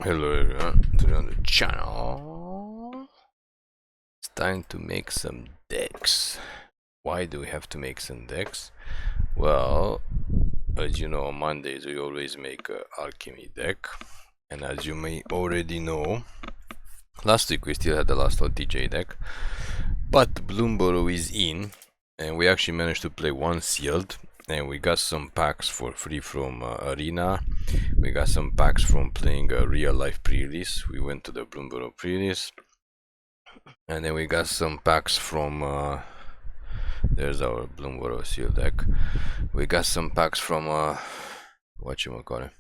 Hello everyone, today on the channel it's time to make some decks. Why do we have to make some decks? Well, as you know, on Mondays we always make a alchemy deck, and as you may already know, last week we still had the last OTJ deck, but bloomburrow is in, and we actually managed to play one sealed, and we got some packs for free from Arena. We got some packs from playing a real life pre-release. We went to the bloomburrow pre-release, and then we got some packs from there's our bloomburrow seal deck. We got some packs from whatchamacallit,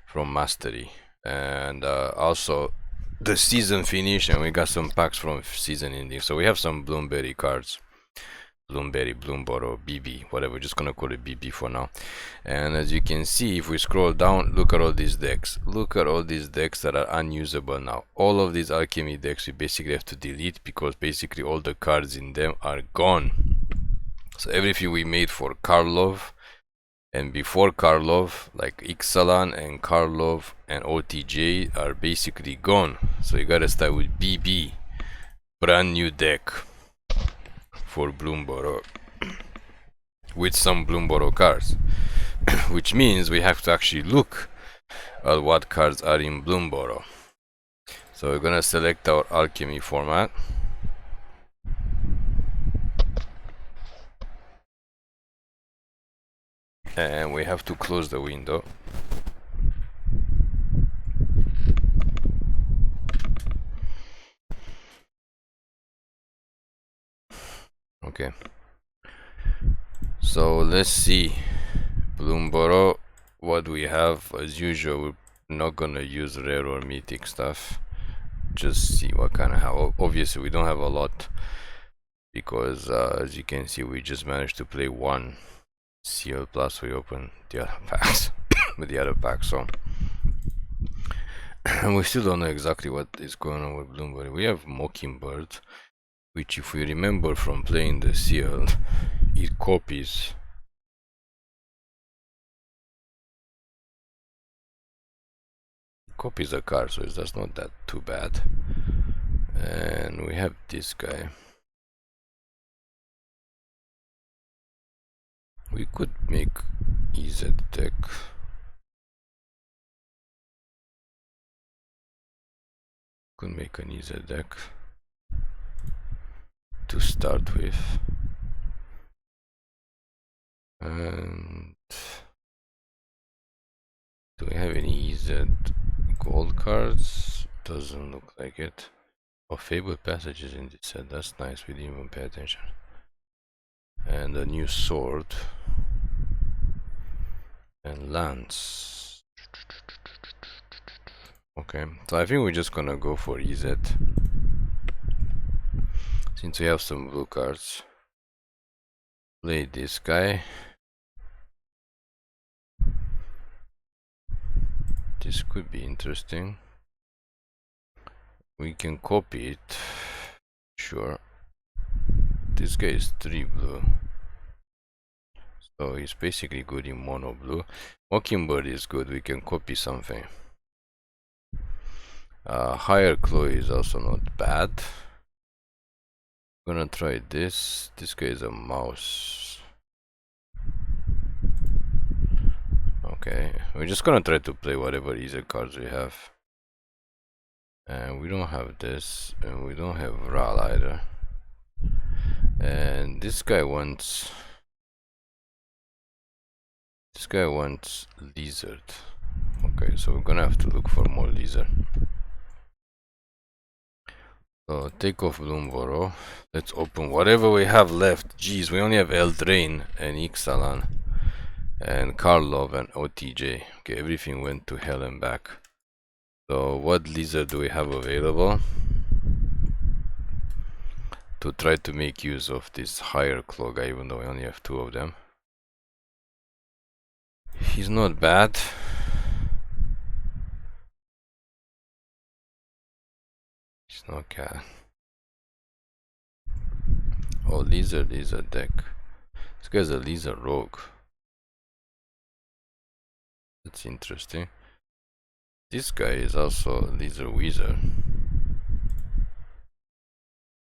from Mastery, and also the season finish, and we got some packs from season ending. So we have some bloomberry cards. Bloomburrow, BB, whatever, we're just gonna call it BB for now. And as you can see, if we scroll down, look at all these decks. Look at all these decks that are unusable now. All of these alchemy decks we basically have to delete because basically all the cards in them are gone. So everything we made for Karlov and before Karlov, like Ixalan and Karlov and OTJ, are basically gone. So you gotta start with BB, brand new deck for bloomburrow with some bloomburrow cards, which means we have to actually look at what cards are in bloomburrow. So we're gonna select our alchemy format, and we have to close the window. Okay, so let's see bloomburrow what we have. As usual, we're not gonna use rare or mythic stuff, just see what kind of have. Obviously we don't have a lot because as you can see, we just managed to play one seal, plus we open the other packs with the other pack, so and we still don't know exactly what is going on with bloomburrow. We have Mockingbird, which, if we remember from playing the seal, it copies a card, so that's not that too bad. And we have this guy. We could make Izzet deck. Could make an Izzet deck to start with. And do we have any Izzet gold cards? Doesn't look like it. Oh, fabled passages in this set. That's nice. We didn't even pay attention. And a new sword. And lance. Okay, so I think we're just gonna go for Izzet, since we have some blue cards. Play this guy. This could be interesting. We can copy it. Sure. This guy is 3 blue, so he's basically good in mono blue. Mockingbird is good, we can copy something. Higher Chloe is also not bad. I'm gonna try this. This guy is a mouse. Okay, we're just gonna try to play whatever easy cards we have. And we don't have this, and we don't have Ral either. And this guy wants lizard. Okay, so we're gonna have to look for more lizard. So take off bloomburrow. Let's open whatever we have left. Jeez, we only have Eldraine and Ixalan and Karlov and OTJ. Okay, everything went to hell and back. So what lizard do we have available to try to make use of this higher claw guy, even though we only have 2 of them? He's not bad. He's not bad. Oh, lizard deck. This guy's a lizard rogue. That's interesting. This guy is also a lizard wizard.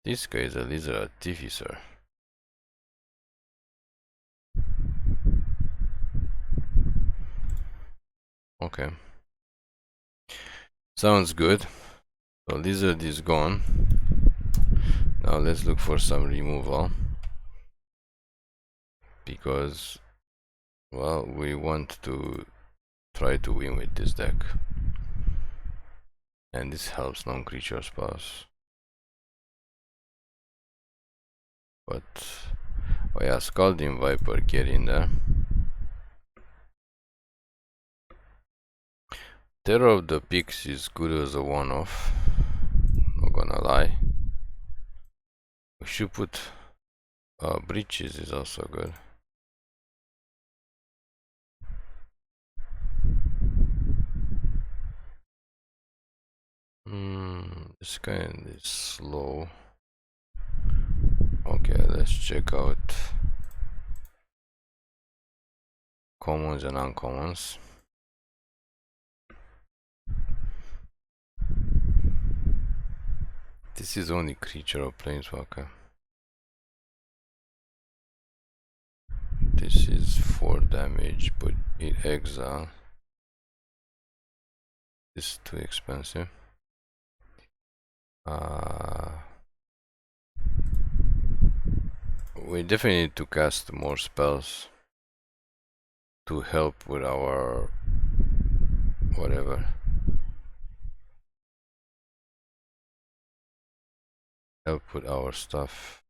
This guy is a lizard artificer. Okay. Sounds good. So lizard is gone. Now let's look for some removal. Because, well, we want to try to win with this deck. And this helps non-creature spells. But, oh yeah, Scalding Viper, get in there. Terror of the Peaks is good as a one-off. Not gonna lie. We should put Breaches is also good. This guy is slow. Okay, let's check out commons and uncommons. This is only creature or planeswalker. This is 4 damage, but it exile. This is too expensive. We definitely need to cast more spells to help with our whatever. Help with our stuff.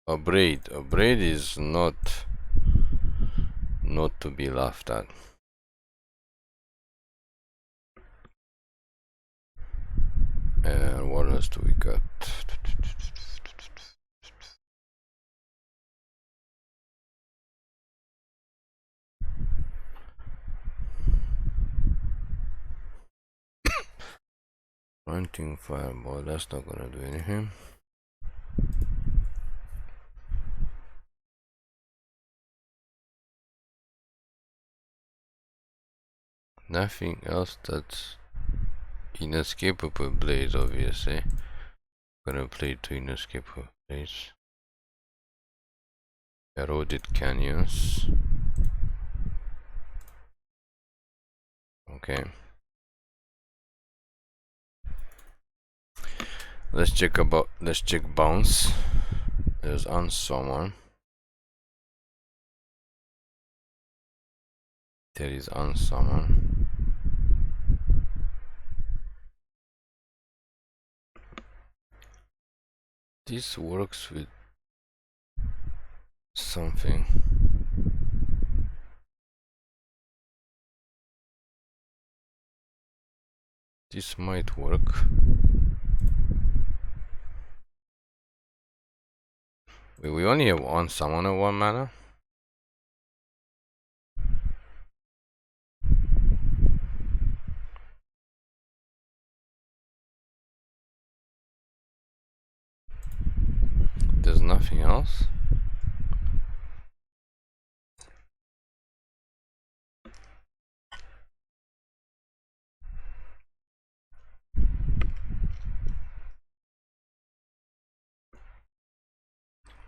Abrade. Abrade is not to be laughed at. And what else do we got? Planting fireball, that's not gonna do anything. Nothing else. That's Inescapable Blaze, obviously. Gonna play to Inescapable Blaze. Eroded Canyons. Okay. Let's check bounce. There's Unsummon. There is Unsummon. This works with something. This might work. Wait, we only have one summon and 1 mana? There's nothing else?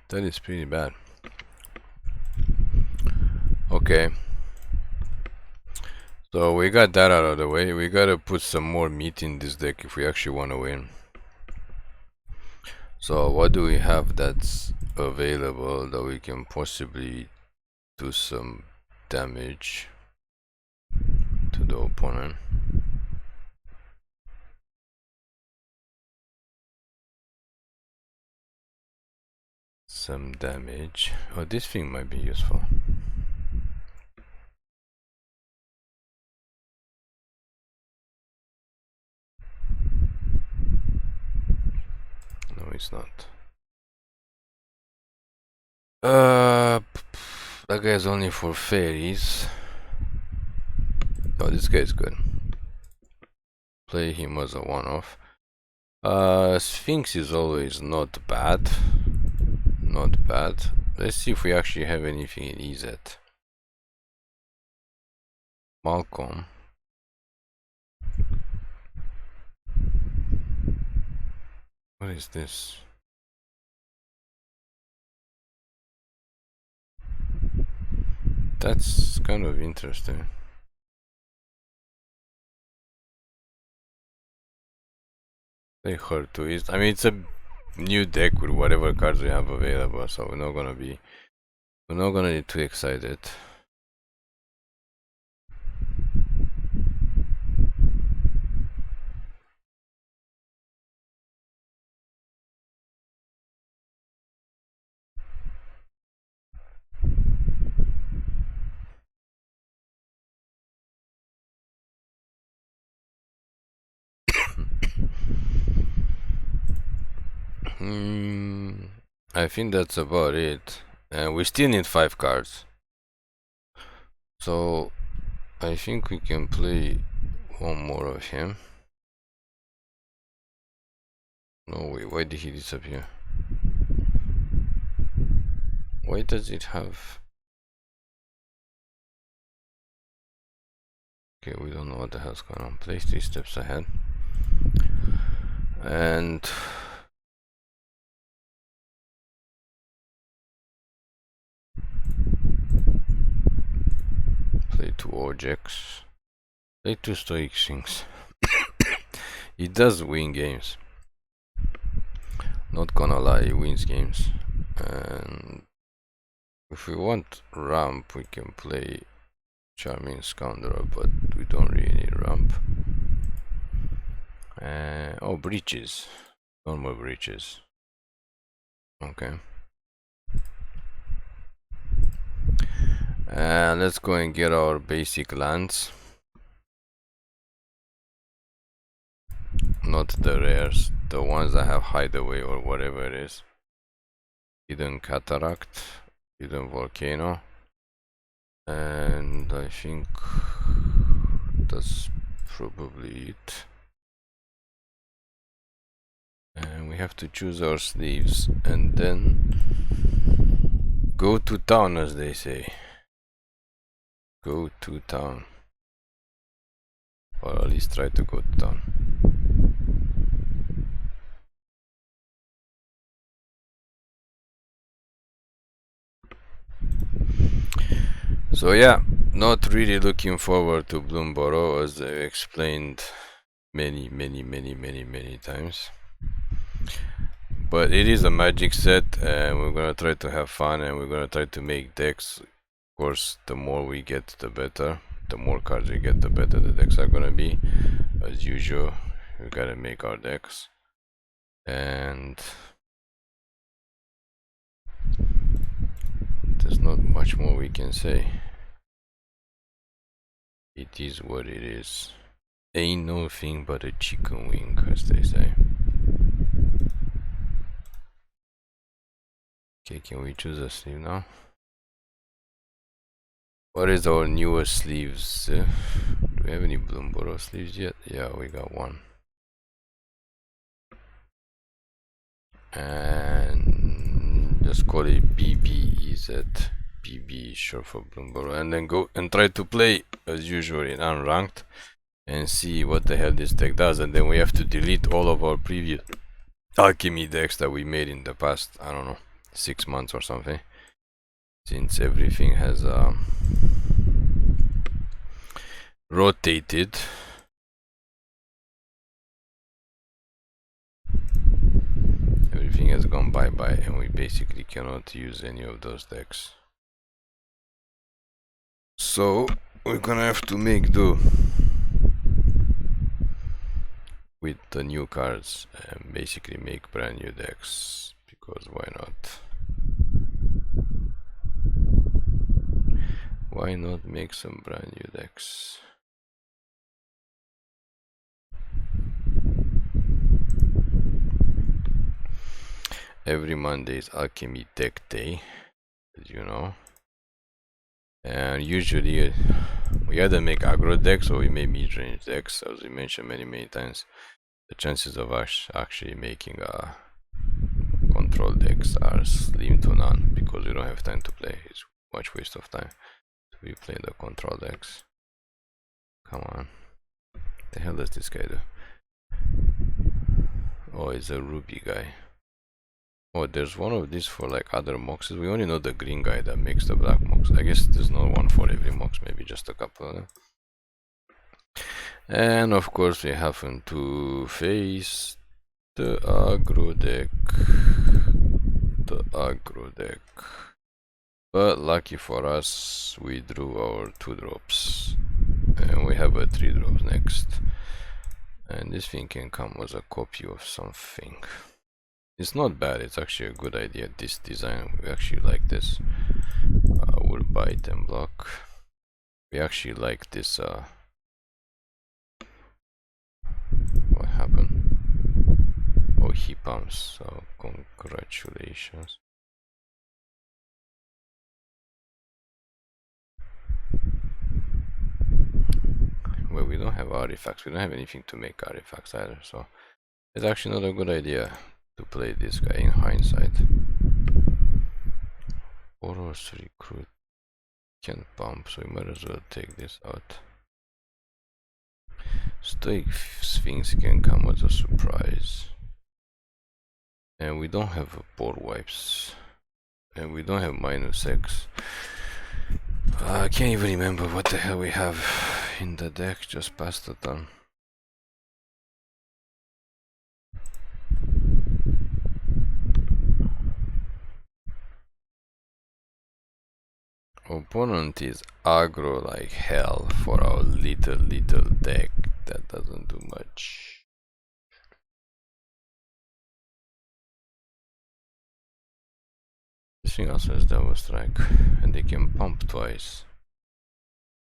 That is pretty bad. Okay. So we got that out of the way. We gotta put some more meat in this deck if we actually want to win. So what do we have that's available that we can possibly do some damage to the opponent? Some damage. Oh, this thing might be useful. No, it's not. That guy's only for fairies. Oh, this guy's good. Play him as a one-off. Sphinx is always not bad. Not bad. Let's see if we actually have anything in Izzet. Malcolm. What is this? That's kind of interesting. They hurt to it. I mean, it's a new deck with whatever cards we have available, so we're not gonna get too excited. I think that's about it. And we still need 5 cards. So I think we can play one more of him. No way, why did he disappear? Why does it have... Okay, we don't know what the hell's going on. Play 3 steps ahead. And... play 2 objects. Play 2 stoic things. He does win games. Not gonna lie, he wins games. And if we want ramp, we can play Charming Scoundrel, but we don't really need ramp. Oh, breaches. Normal breaches. Okay. And let's go and get our basic lands. Not the rares, the ones that have hideaway or whatever it is. Hidden Cataract, Hidden Volcano, and I think that's probably it. And we have to choose our sleeves and then go to town, as they say. Go to town, or at least try to go to town. So yeah, not really looking forward to bloomburrow, as I explained many times. But it is a magic set, and we're gonna try to have fun, and we're gonna try to make decks. Of course, the more we get, the better. The more cards we get, the better the decks are gonna be. As usual, we gotta make our decks. And there's not much more we can say. It is what it is. Ain't no thing but a chicken wing, as they say. Okay, can we choose a sleeve now? What is our newest sleeves? Do we have any bloomburrow sleeves yet? Yeah, we got one. And just call it BB Izzet. BB is short for bloomburrow. And then go and try to play as usual in unranked and see what the hell this deck does. And then we have to delete all of our previous alchemy decks that we made in the past, I don't know, 6 months or something, since everything has rotated. Everything has gone bye-bye, and we basically cannot use any of those decks. So we're gonna have to make do with the new cards and basically make brand new decks, because why not? Why not make some brand new decks? Every Monday is alchemy deck day, as you know, and usually we either make aggro decks or we make mid-range decks. As we mentioned many times, the chances of us actually making control decks are slim to none, because we don't have time to play. It's much waste of time to be playing the control decks. Come on, what the hell does this guy do? Oh, it's a ruby guy. Oh, there's one of these for like other moxes. We only know the green guy that makes the black mox. I guess there's no one for every mox, maybe just a couple of them. And of course we happen to face the aggro deck. But lucky for us, we drew our 2 drops. And we have a 3 drops next. And this thing can come as a copy of something. It's not bad, it's actually a good idea, this design. We actually like this. We'll buy it and block. We actually like this. What happened? Oh, he pumps, so congratulations. Well, we don't have artifacts, we don't have anything to make artifacts either, so it's actually not a good idea to play this guy in hindsight. Oros recruit can pump, so we might as well take this out. Stoic Sphinx can come as a surprise. And we don't have board wipes. And we don't have -X. I can't even remember what the hell we have in the deck, just passed the turn. Opponent is aggro like hell for our little deck that doesn't do much. This thing also has double strike and they can pump twice.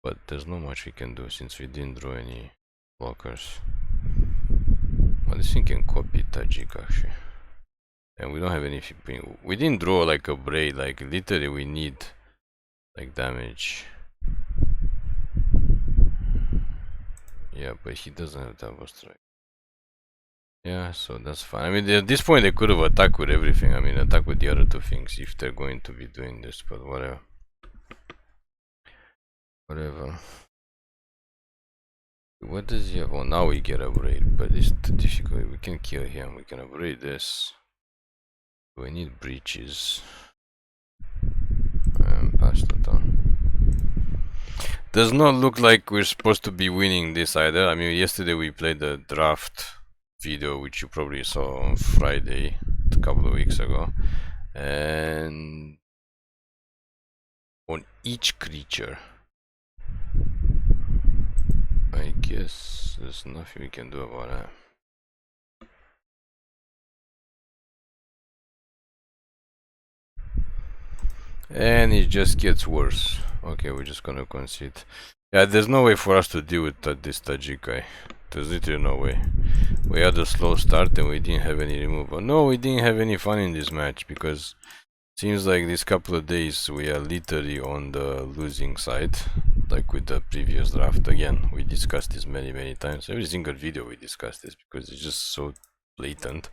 But there's not much we can do since we didn't draw any blockers. Well, this thing can copy Tajik actually. And we don't have anything. We didn't draw like a braid, like literally we need like damage. Yeah, but he doesn't have double strike. Yeah, so that's fine. I mean, at this point they could have attacked with everything. I mean, attack with the other 2 things if they're going to be doing this, but whatever. Whatever. What does he have? Well, now we get Abrade, but it's too difficult. We can kill him. We can Abrade this. We need breaches. And pass that on. Does not look like we're supposed to be winning this either. I mean, yesterday we played the draft video, which you probably saw on Friday, a couple of weeks ago. And on each creature, I guess there's nothing we can do about that. And it just gets worse. Okay, we're just gonna concede. Yeah, there's no way for us to deal with this Tajik guy. There's literally no way. We had a slow start and we didn't have any removal. No, we didn't have any fun in this match because seems like this couple of days we are literally on the losing side. Like with the previous draft. Again, we discussed this many times. Every single video we discussed this because it's just so blatant.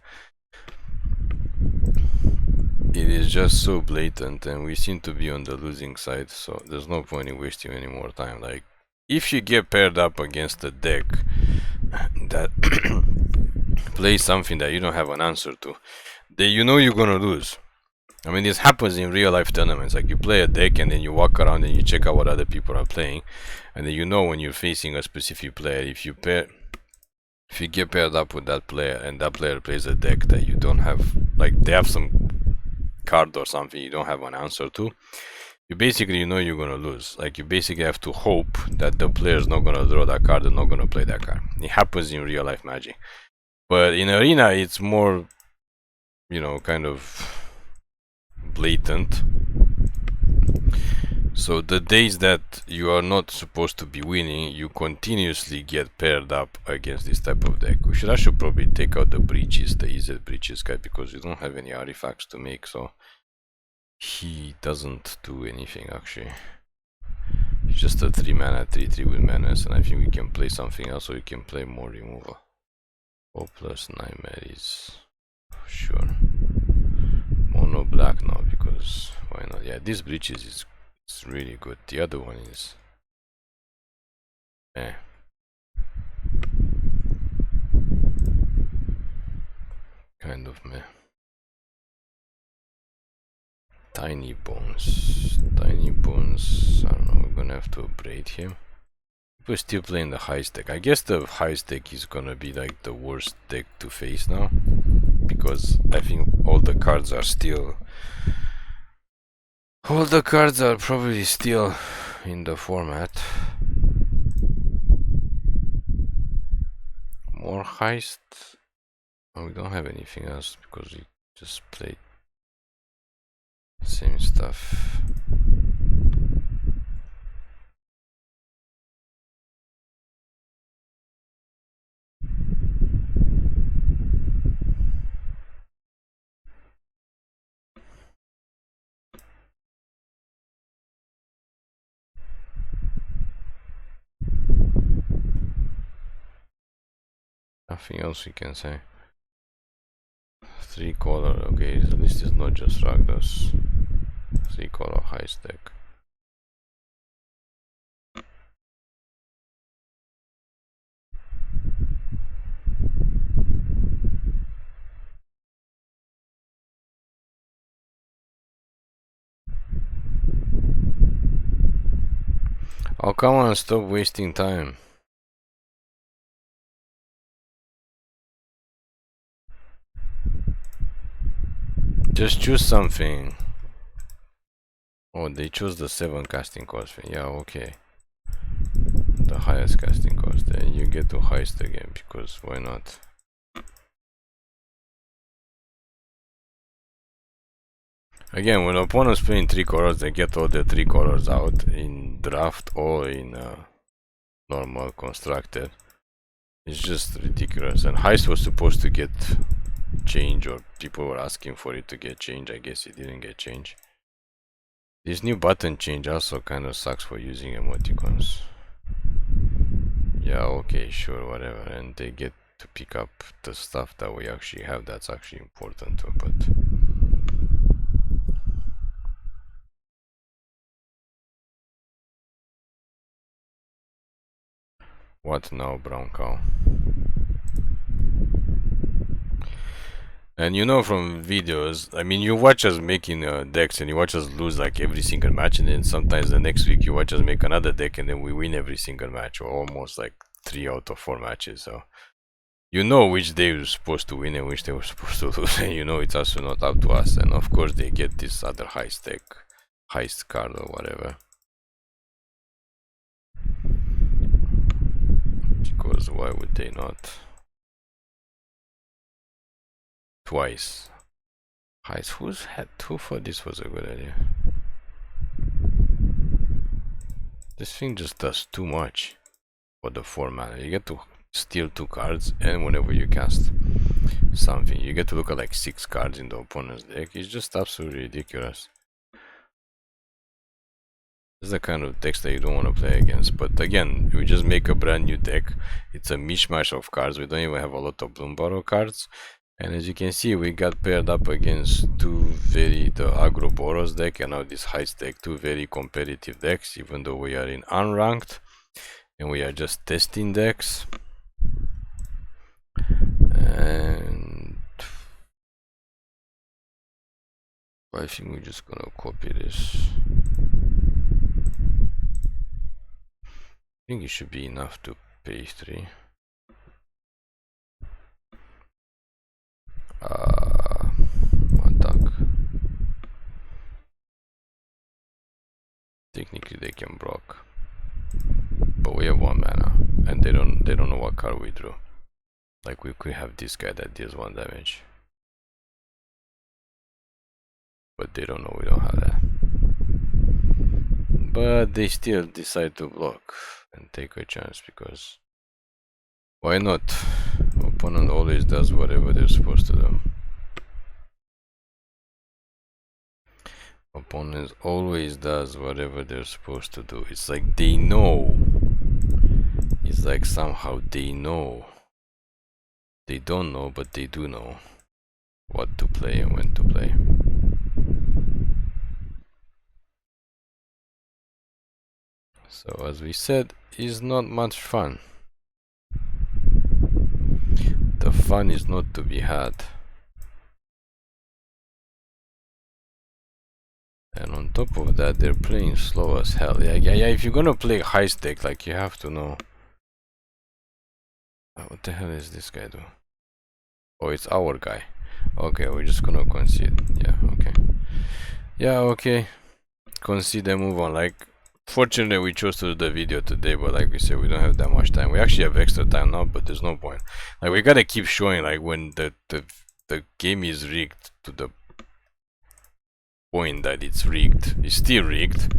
It is just so blatant and we seem to be on the losing side, so there's no point in wasting any more time. Like, if you get paired up against a deck that plays something that you don't have an answer to, then you know you're gonna lose. I mean, this happens in real life tournaments. Like, you play a deck and then you walk around and you check out what other people are playing, and then you know when you're facing a specific player, if you get paired up with that player and that player plays a deck that you don't have, like they have some card or something you don't have an answer to, you basically know you're gonna lose. Like, you basically have to hope that the player's not gonna draw that card and not gonna play that card. It happens in real life Magic, but in Arena it's more, you know, kind of blatant. So the days that you are not supposed to be winning, you continuously get paired up against this type of deck. I should probably take out the breaches, the Izzet breaches guy, because we don't have any artifacts to make, so he doesn't do anything actually. It's just a 3 mana 3/3 with menace, and I think we can play something else, so we can play more removal. 4+ Nightmare is sure. Mono black now, because why not? Yeah, this breaches is really good. The other one is of me. Tiny bones. Tiny bones. I don't know, we're gonna have to Abrade him. We're still playing the heist deck. I guess the heist deck is gonna be like the worst deck to face now, because I think all the cards are still... all the cards are probably still in the format. More heist? Oh, we don't have anything else because we just played the same stuff. Nothing else we can say. 3-color, okay, at least it's not just Rakdos. 3-color heist deck. Oh, come on, stop wasting time. Just choose something. Oh, they chose the 7 casting cost. Yeah, okay. The highest casting cost. Then you get to heist again, because why not? Again, when opponents playing 3 colors, they get all the 3 colors out in draft or in normal constructed. It's just ridiculous. And heist was supposed to get change, or people were asking for it to get change. I guess it didn't get change. This new button change also kind of sucks for using emoticons. Yeah, okay, sure, whatever. And they get to pick up the stuff that we actually have. That's actually important too, but... What now, brown cow? And you know from videos, I mean, you watch us making decks and you watch us lose like every single match, and then sometimes the next week you watch us make another deck and then we win every single match, or almost like 3 out of 4 matches. So you know which day we're supposed to win and which day we're supposed to lose, and you know it's also not up to us. And of course they get this other heist deck, heist card or whatever. Because why would they not? Twice. Heist, who thought this was a good idea? This thing just does too much for the 4 mana. You get to steal 2 cards, and whenever you cast something, you get to look at like 6 cards in the opponent's deck. It's just absolutely ridiculous. This is the kind of decks that you don't want to play against. But again, we just make a brand new deck. It's a mishmash of cards. We don't even have a lot of bloomburrow cards. And as you can see, we got paired up against the aggro boros deck and now this heist deck, 2 very competitive decks, even though we are in unranked and we are just testing decks. And I think we're just gonna copy this. I think it should be enough to pay 3. Attack. Technically they can block, but we have 1 mana, and they don't know what card we drew. Like we could have this guy that deals 1 damage, but they don't know we don't have that. But they still decide to block and take a chance, because why not? Opponent always does whatever they're supposed to do. Opponent always does whatever they're supposed to do. It's like they know. It's like somehow they know. They don't know, but they do know what to play and when to play. So as we said, it's not much fun. The fun is not to be had And on top of that, they're playing slow as hell. Yeah. If you're gonna play high stake, like, you have to know. What the hell is this guy do? Oh, it's our guy. Okay, we're just gonna concede. Yeah, okay. Yeah, okay. Concede and move on. Like, fortunately, we chose to do the video today, but like we said, we don't have that much time. We actually have extra time now, but there's no point. Like, we gotta keep showing, like, when the game is rigged to the point that it's rigged. It's still rigged.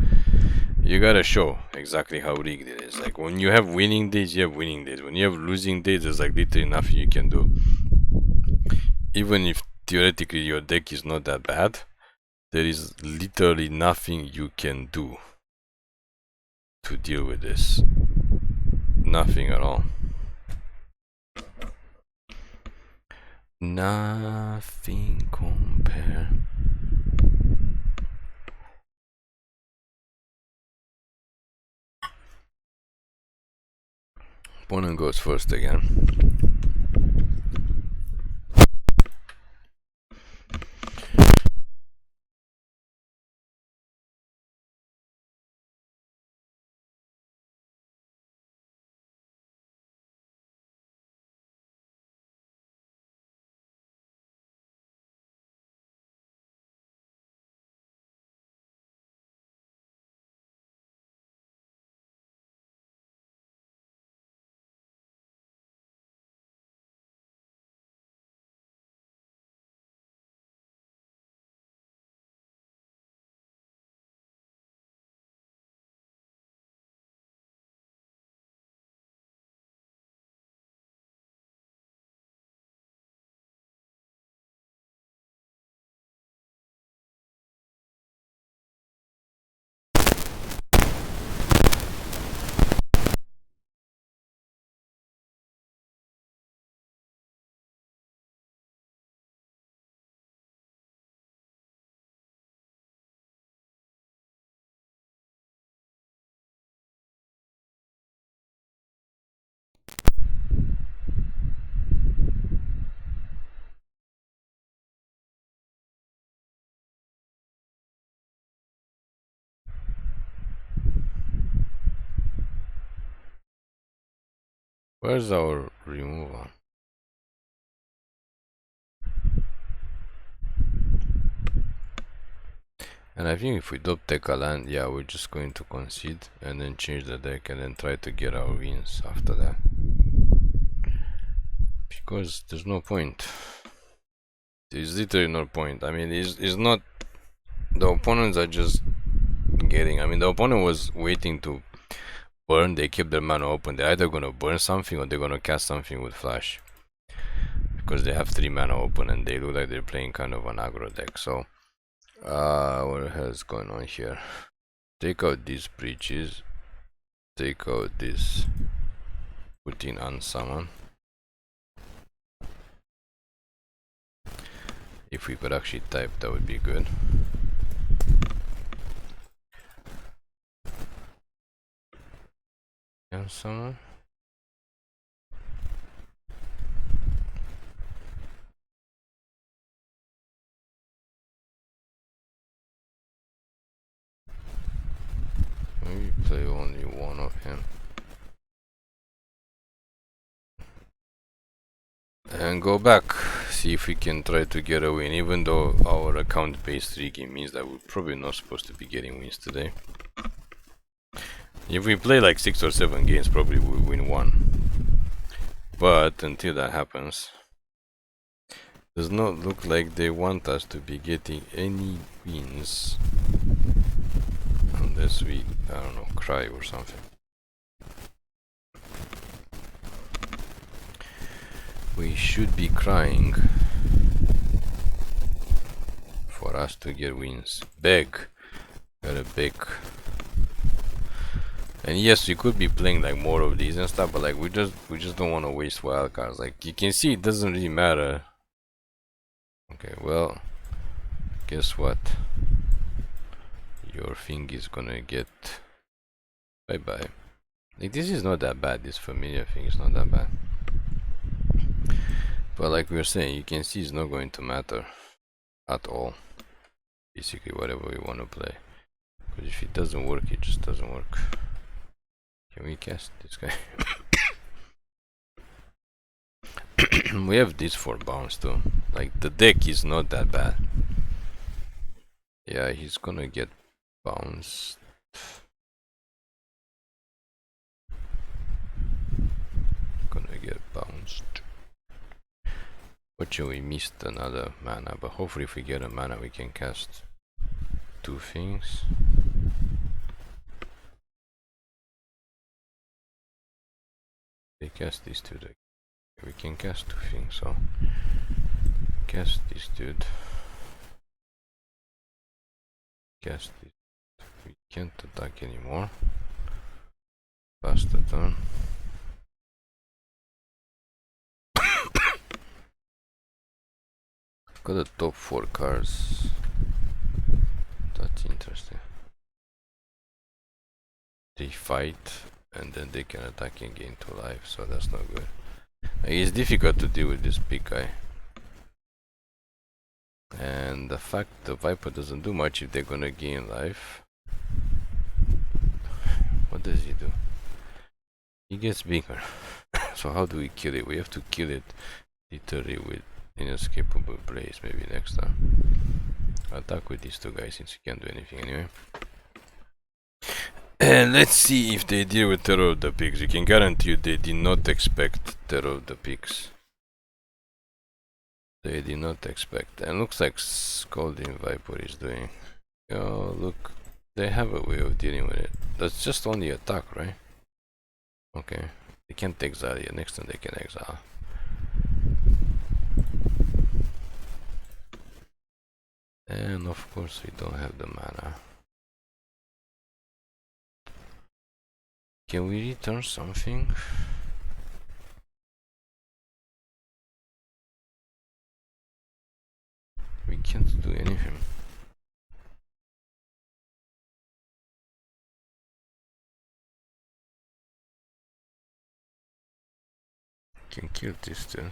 You gotta show exactly how rigged it is. Like, when you have winning days, you have winning days. When you have losing days, there's like literally nothing you can do. Even if theoretically your deck is not that bad, there is literally nothing you can do to deal with this. Nothing at all. Nothing compare. Opponent goes first again. Where's our removal? And I think if we don't take a land, yeah, we're just going to concede and then change the deck and then try to get our wins after that. Because there's no point. There's literally no point. I mean, it's not. The opponents are just getting. I mean, the opponent was waiting to burn. They kept their mana open. They're either gonna burn something or they're gonna cast something with flash. Because they have 3 mana open and they look like they're playing kind of an aggro deck. So, what the hell is going on here? Take out these breaches. Take out this. Put in Unsummon. If we could actually type, that would be good. Unsummon. Maybe play only one of him. And go back. See if we can try to get a win. Even though our account based rigging means that we're probably not supposed to be getting wins today. If we play like 6 or 7 games, probably we'll win 1. But until that happens, does not look like they want us to be getting any wins. Unless we, I don't know, cry or something. We should be crying for us to get wins. Beg. Gotta beg. And yes, we could be playing like more of these and stuff, but like we just don't want to waste wild cards. Like you can see, it doesn't really matter. Okay, well, guess what? Your thing is gonna get bye bye. Like this is not that bad. This familiar thing is not that bad. But like we were saying, you can see it's not going to matter at all. basically whatever we want to play. Because if it doesn't work, it just doesn't work. Can we cast this guy? We have this for bounce too. Like the deck is not that bad. Yeah, he's gonna get bounced. Gonna get bounced. Fortunately, we missed another mana, but hopefully, if we get a mana, we can cast two things. They cast these two. We can cast two things, so cast this dude. Cast this. We can't attack anymore. Pass the turn. Got the top 4 cards. That's interesting. They fight and then they can attack and gain 2 life, so that's not good. It's difficult to deal with this big guy. And the fact the Viper doesn't do much if they're gonna gain life. What does he do? He gets bigger. So how do we kill it? We have to kill it literally with Inescapable Blaze maybe next time. Attack with these two guys since we can't do anything anyway. And let's see if they deal with Terror of the Pigs. You can guarantee you they did not expect Terror of the Pigs. They did not expect. And looks like Scalding Viper is doing. Oh, look. They have a way of dealing with it. That's just only attack, right? Okay. They can't exile yet. Next time they can exile. And of course we don't have the mana. Can we return something? We can't do anything. Can kill this still.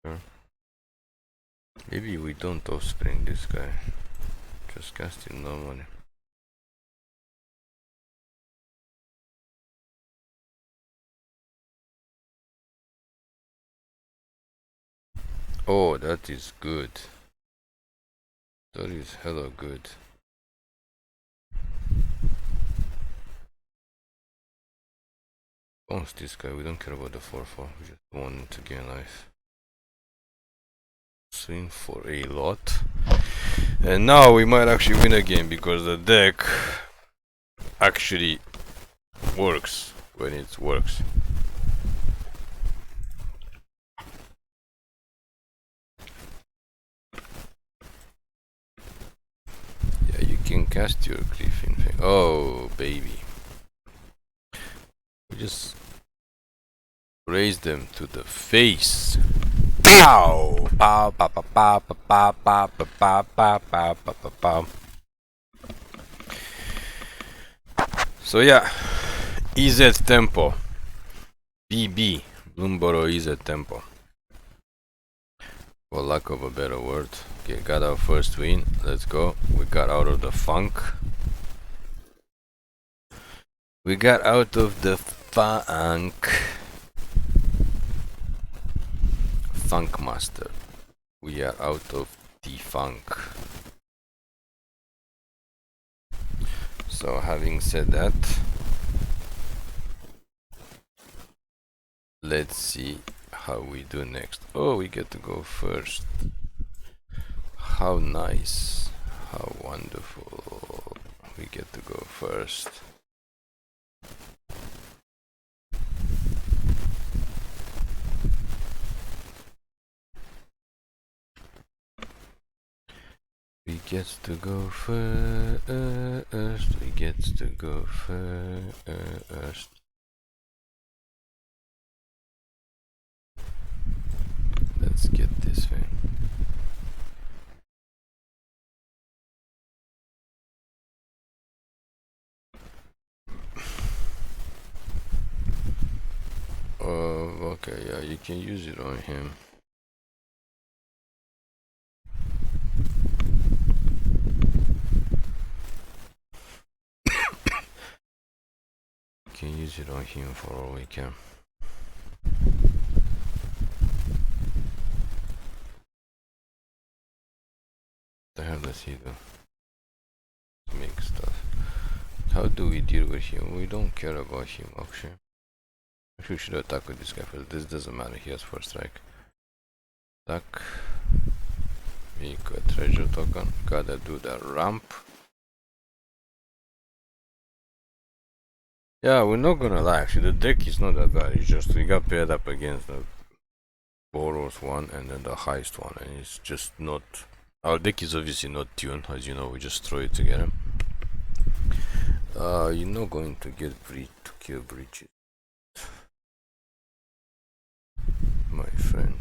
Sure. Maybe we don't offspring this guy. Just cast him normally. Oh, that is good. That is hella good. Bounce this guy, we don't care about the 4-4, we just want to gain life. Swing for a lot. And now we might actually win a game because the deck actually works when it works. Yeah, you can cast your Griffin thing. Oh, baby. We just raise them to the face. Pow! Pow! Pow! Pow! Pow! Pow! Pow! Pow! Pow! Pow! Pow! Pow! Pow! So yeah, Izzet Tempo, BB, bloomburrow Izzet Tempo. For lack of a better word. Okay, got our first win. Let's go. We got out of the funk. We got out of the funk. Funk master. We are out of the funk. So having said that, let's see how we do next. Oh, we get to go first. How nice. How wonderful. We get to go first. We get to go first. We get to go first. Let's get this thing. Oh, okay, yeah, you can use it on him. can use it on him for all we can. The hell does he do? Make stuff. How do we deal with him? We don't care about him actually. Actually, we should attack with this guy first. This doesn't matter, he has first strike. Attack. Make a treasure token. Gotta do the ramp. Yeah, we're not gonna lie, actually, the deck is not that bad. It's just we got paired up against the Boros one and then the highest one, and it's just not. Our deck is obviously not tuned, as you know, we just throw it together. You're not going to get breach to kill breaches, my friend.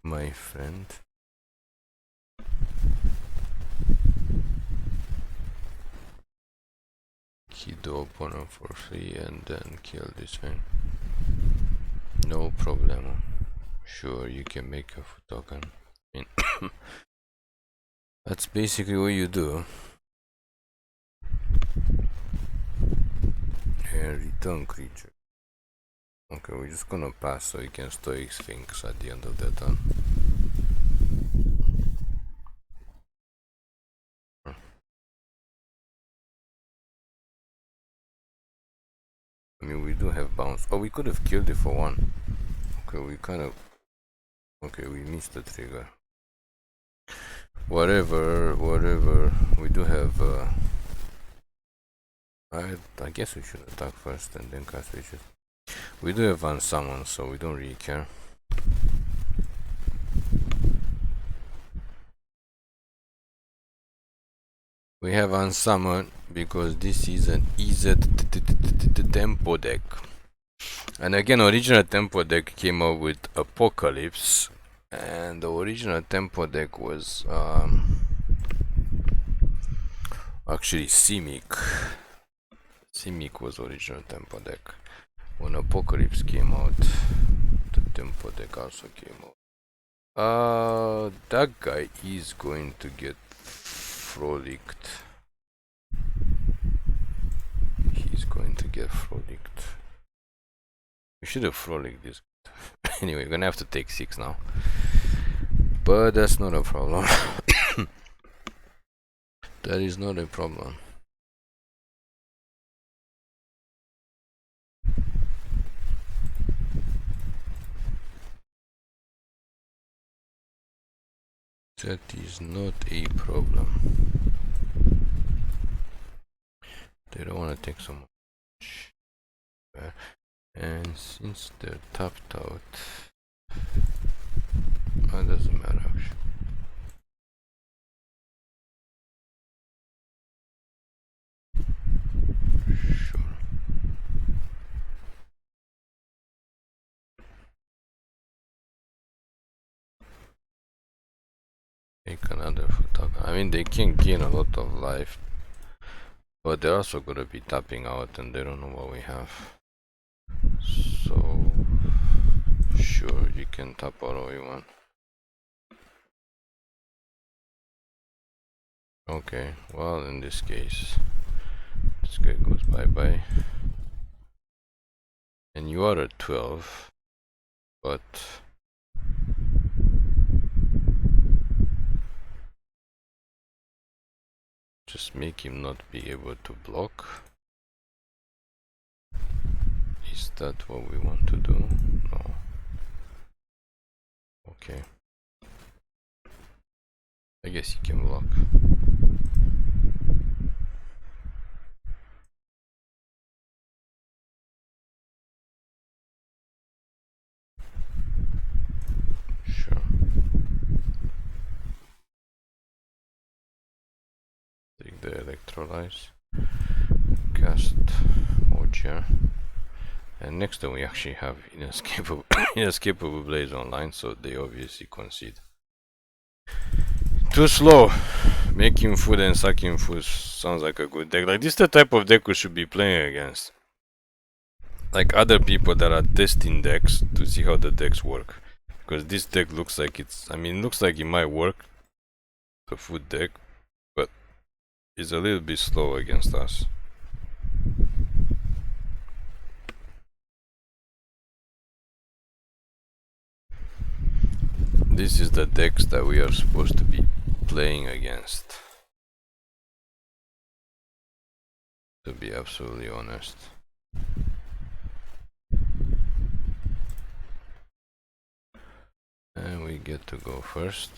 My friend. Hit the opponent for free and then kill this thing. No problem. Sure, you can make a token. I mean, that's basically what you do. And return creature. Okay, we're just gonna pass so you can Stoic Sphinx at the end of the turn. I mean, we do have bounce. Oh, we could have killed it for one. Okay, we kind of. Okay, we missed the trigger. Whatever. We do have. I guess we should attack first and then cast witches. We do have Unsummon, so we don't really care. We have Unsummon because this is an Izzet Tempo deck. And again, original Tempo deck came up with Apocalypse, and the original Tempo deck was actually Simic. Simic was original Tempo deck. When Apocalypse came out, the Tempo deck also came out. That guy is going to get frolicked. He's going to get frolicked. We should have frolicked this. Anyway, we're gonna have to take 6 now. But that's not a problem. That is not a problem. That is not a problem. They don't want to take so much. And since they're tapped out, that doesn't matter actually. Sure. Make another photograph. I mean, they can gain a lot of life, but they're also gonna be tapping out and they don't know what we have. So sure, you can tap out all you want. Okay, well, in this case, this guy goes bye-bye. And you are at 12, but just make him not be able to block. Is that what we want to do? No. Okay. I guess he can block. Sure. Take the electrolytes. Cast Ocha. And next time we actually have Inescapable Blaze online, so they obviously concede. Too slow. Making food and sucking food sounds like a good deck. Like, this is the type of deck we should be playing against. Like other people that are testing decks to see how the decks work. Because this deck looks like it's, I mean, it looks like it might work. the foot deck, but it's a little bit slow against us. This is the decks that we are supposed to be playing against, to be absolutely honest. And we get to go first.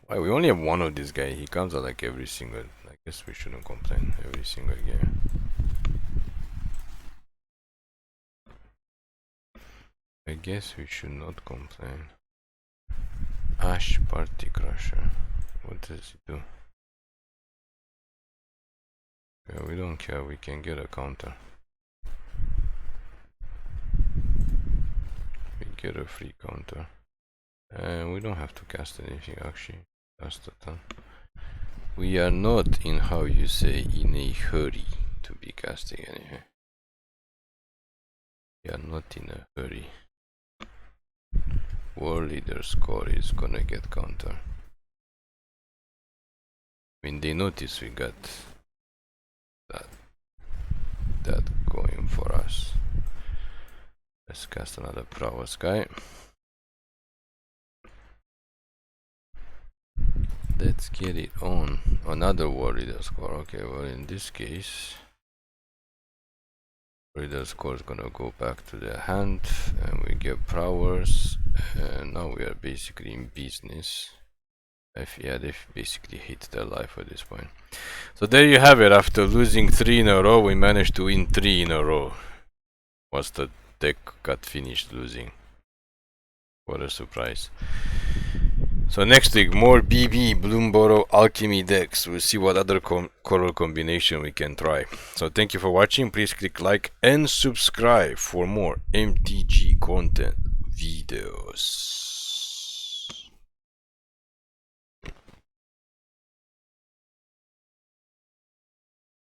Why, we only have one of this guy. He comes out like every single, I guess we shouldn't complain, every single game. I guess we should not complain. Ash Party Crusher. What does it do? Yeah, we don't care, we can get a counter. We get a free counter. And we don't have to cast anything actually. That's the turn. We are not in, how you say, in a hurry to be casting anything. We are not in a hurry. War Leader score is gonna get counter. I mean, they notice we got that going for us. Let's cast another prowess guy. Let's get it on. Another War Leader score. Okay, well in this case, War Leader score is gonna go back to the hand, and we get prowess, and now we are basically in business. Yeah, they've basically hit their life at this point. So there you have it. After losing 3 in a row, we managed to win 3 in a row. Once the deck got finished losing. What a surprise. So next week, more BB, bloomburrow, alchemy decks. We'll see what other color combination we can try. So thank you for watching. Please click like and subscribe for more MTG content videos.